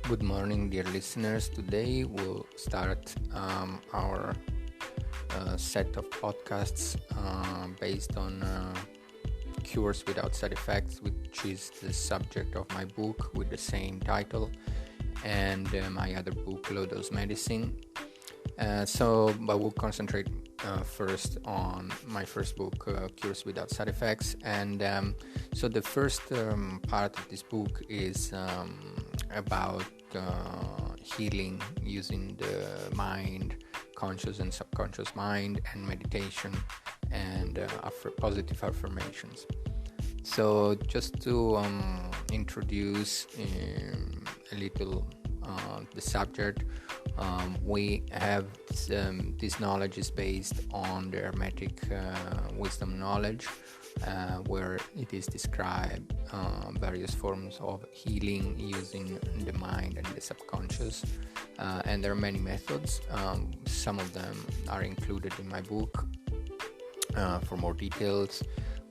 Good morning, dear listeners. Today we'll start our set of podcasts based on cures without side effects, which is the subject of my book with the same title, and my other book, Low Dose Medicine. But we'll concentrate first on my first book, Cures Without Side Effects. And so the first part of this book is about healing using the mind, conscious and subconscious mind, and meditation and positive affirmations. So just to introduce a little the subject, we have this knowledge is based on the Hermetic wisdom knowledge, where it is described various forms of healing using the mind and the subconscious, and there are many methods. Some of them are included in my book for more details.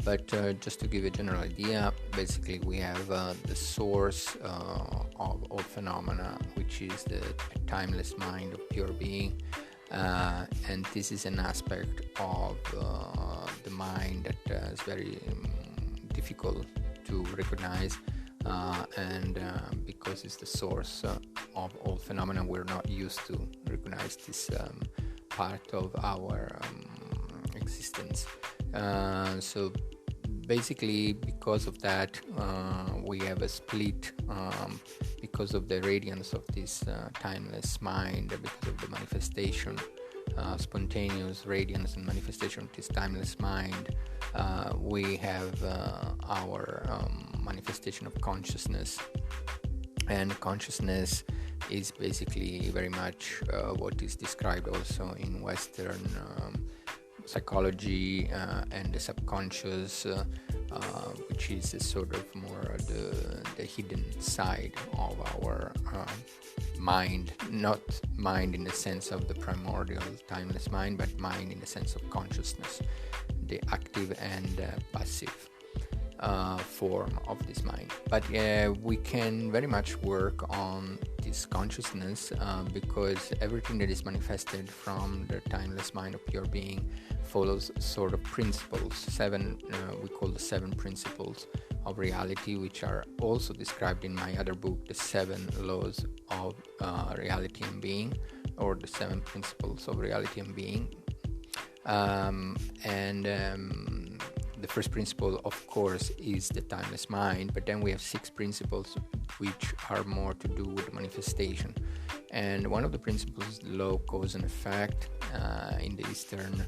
But just to give a general idea, basically we have the source of all phenomena, which is the timeless mind of pure being, and this is an aspect of the mind that is very difficult to recognize, and because it's the source of all phenomena, we're not used to recognize this part of our existence. So basically, because of that, we have a split because of the radiance of this timeless mind, because of the manifestation, spontaneous radiance and manifestation of this timeless mind. We have our manifestation of consciousness, and consciousness is basically very much what is described also in Western psychology and the subconscious, which is a sort of more the hidden side of our mind, not mind in the sense of the primordial timeless mind, but mind in the sense of consciousness, the active and passive form of this mind. But we can very much work on this consciousness because everything that is manifested from the timeless mind of pure being follows sort of principles, we call the 7 principles of reality, which are also described in my other book, the 7 laws of reality and being, or the 7 principles of reality and being. The first principle, of course, is the timeless mind, but then we have 6 principles which are more to do with manifestation. And one of the principles is law, cause and effect. In the Eastern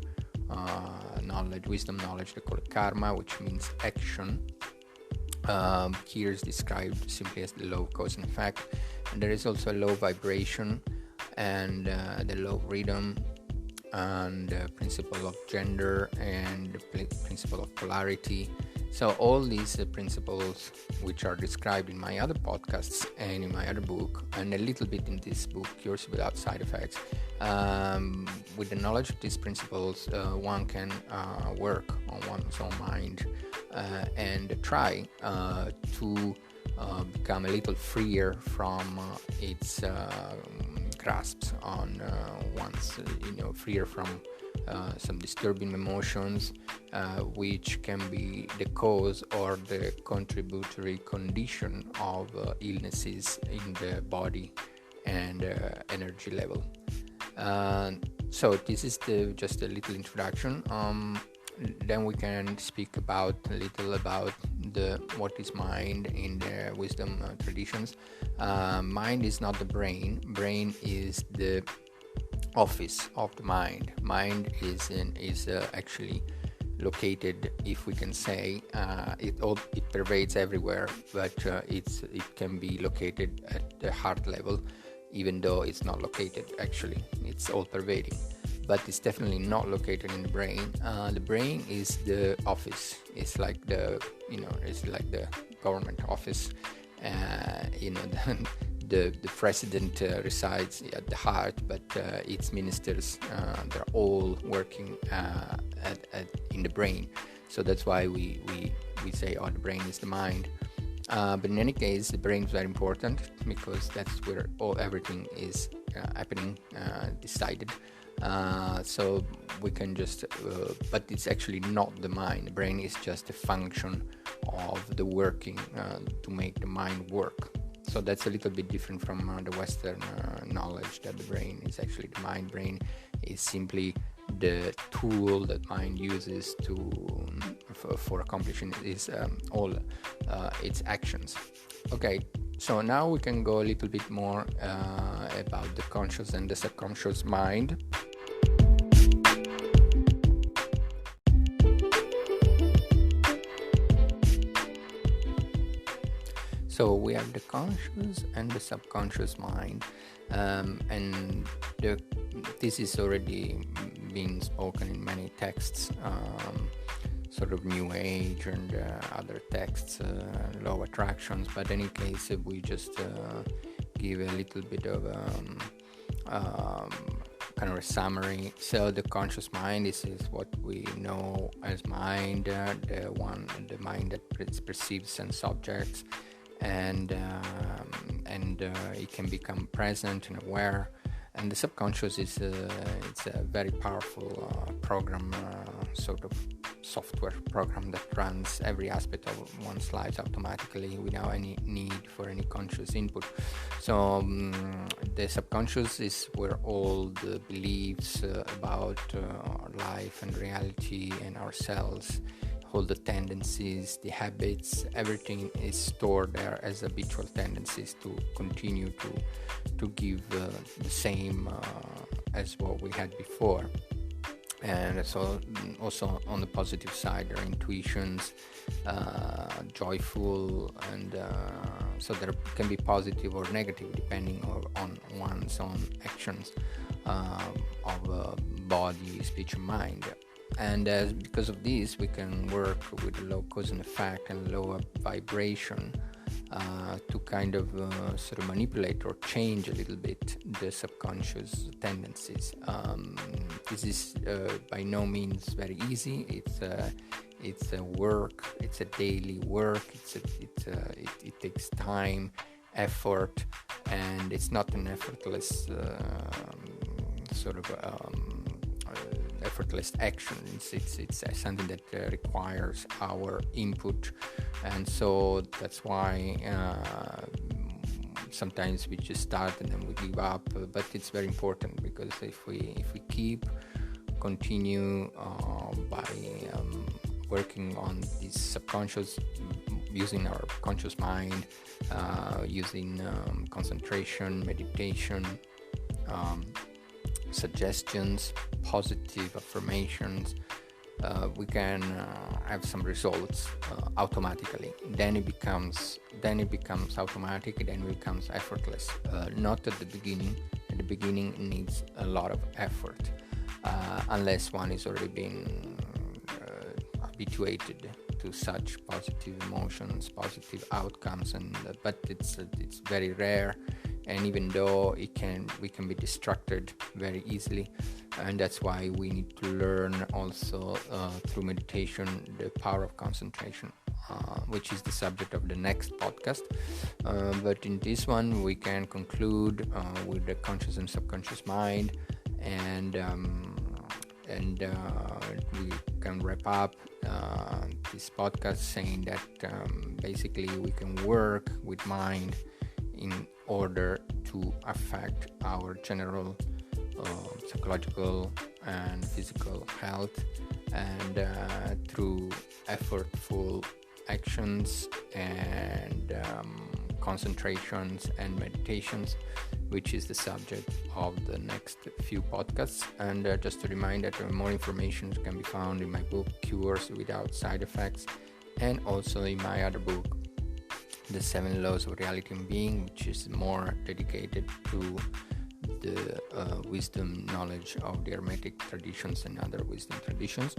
wisdom knowledge, they call it karma, which means action. Here is described simply as the law, cause and effect. And there is also a law of vibration, and the law of rhythm, and the principle of gender, and the principle of polarity. So all these principles, which are described in my other podcasts and in my other book, and a little bit in this book, Cures Without Side Effects, with the knowledge of these principles, one can work on one's own mind and try to become a little freer from its grasps on one's, freer from some disturbing emotions, which can be the cause or the contributory condition of illnesses in the body and energy level. So this is just a little introduction. Then we can speak a little about what is mind in the wisdom traditions. Mind is not the brain. Brain is the office of the mind. Mind is actually located, if we can say, it pervades everywhere, but it can be located at the heart level, even though it's not located. Actually, it's all pervading, but it's definitely not located in the brain. The brain is the office. It's like the government office. The president resides at the heart, but its ministers, they're all working in the brain. So that's why we say, the brain is the mind. But in any case, the brain is very important because that's where everything is happening, decided. So we can just, but it's actually not the mind. The brain is just a function of the working to make the mind work. So that's a little bit different from the Western knowledge that the brain is actually the mind. Brain is simply the tool that mind uses to for accomplishing all its actions. Okay, so now we can go a little bit more about the conscious and the subconscious mind. So we have the conscious and the subconscious mind, and this is already been spoken in many texts, sort of New Age and other texts, law of attractions. But in any case, we just give a little bit of kind of a summary. So the conscious mind is what we know as mind, the mind that perceives sense objects, and it can become present and aware. And the subconscious is it's a very powerful program, sort of software program that runs every aspect of one's life automatically without any need for any conscious input. So the subconscious is where all the beliefs about our life and reality and ourselves, all the tendencies, the habits, everything is stored there as habitual tendencies to continue to give the same as what we had before. And so also on the positive side, there are intuitions, joyful, and so there can be positive or negative depending on one's own actions of body, speech, and mind. And because of this, we can work with low cause and effect and lower vibration to kind of sort of manipulate or change a little bit the subconscious tendencies. This is by no means very easy. It's a work. It's a daily work. It takes time, effort, and it's not an effortless effortless action. It's something that requires our input, and so that's why sometimes we just start and then we give up. But it's very important, because if we continue by working on this subconscious, using our conscious mind, using concentration, meditation, suggestions, positive affirmations, we can have some results automatically. Then it becomes automatic. Then it becomes effortless. Not at the beginning. At the beginning, it needs a lot of effort, unless one is already been habituated to such positive emotions, positive outcomes, but it's very rare. And even though we can be distracted very easily, and that's why we need to learn also through meditation the power of concentration, which is the subject of the next podcast. But in this one, we can conclude with the conscious and subconscious mind, and we can wrap up this podcast saying that basically we can work with mind in order to affect our general psychological and physical health, and through effortful actions and concentrations and meditations, which is the subject of the next few podcasts. And just a reminder that more information can be found in my book Cures Without Side Effects, and also in my other book, The 7 Laws of Reality and Being, which is more dedicated to the wisdom knowledge of the Hermetic traditions and other wisdom traditions.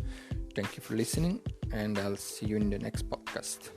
Thank you for listening, and I'll see you in the next podcast.